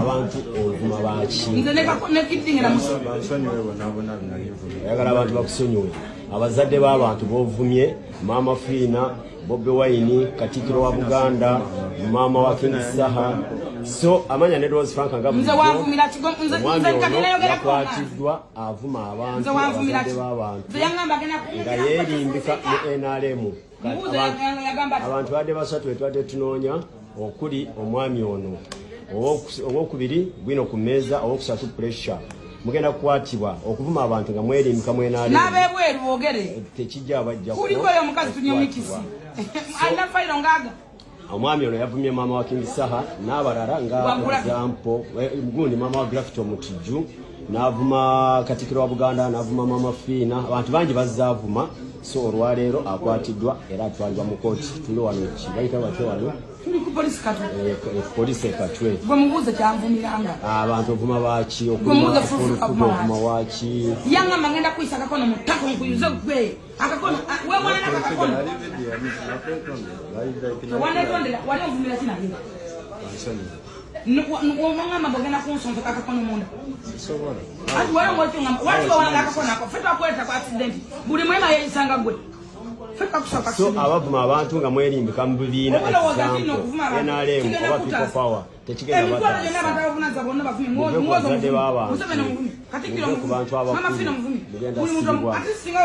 abantu ovuma baki ayagala abantu bakusonyiwe abazadde b'abantu b'ovumye Maama Fiina Bobi Wine Katikkiro wa Buganda Maama wa King Saha so amanya ne Rose Frank nga akwatiddwa avuma abantu abazadde b'abantu nga yeerimbika mu NRM abantu badde basatu etwadde tunoonya okuli omwami ono owokubiri gwino ku mmeeza owokusatu pressure mugenda kukwatibwa okuvuma abantu nga mwerimbika mu NRM n'abebweru boogere tekijja abajja kuliko oyo omukazi tunyumikisi alinafairo ngaga omwami ono yavumye maama wa King Saha n'abalala nga example gundi maama wa Gravity Omutujju n'avuma Katikkiro wa Buganda n'avuma Maama Fiina abantu bangi bazaavuma so olwaleero akwatiddwa era atwalibwa mu kooti tuli wano kibayita batwe wano tuli ku polisi katwe polisi katwe gwe mubuuze kyanvumiranga abantu ovuma baki okuvuma waki yanga mangenda kuyisa akakono mu ttaka nkuyuze gwe akakono we mwana n'akakono wanetondera wali ovumira kinagenda Ngomanga bagenda kunsonza akakono munda. Ati wala ngochunga wali wala akakono ako fetwa kweta kwa accident. Buli mwema yisanga gwe. Fetwa kusaka so abavuma abantu nga mwerimbika mu bibiina NRM oba people power tekigenda batatu. Ebikolo byonna batavuna zabonna bavumi ngozo ngozo. Museveni muvumi. Katikkiro muvumi. Maama Fiina muvumi. Buli muntu ati singa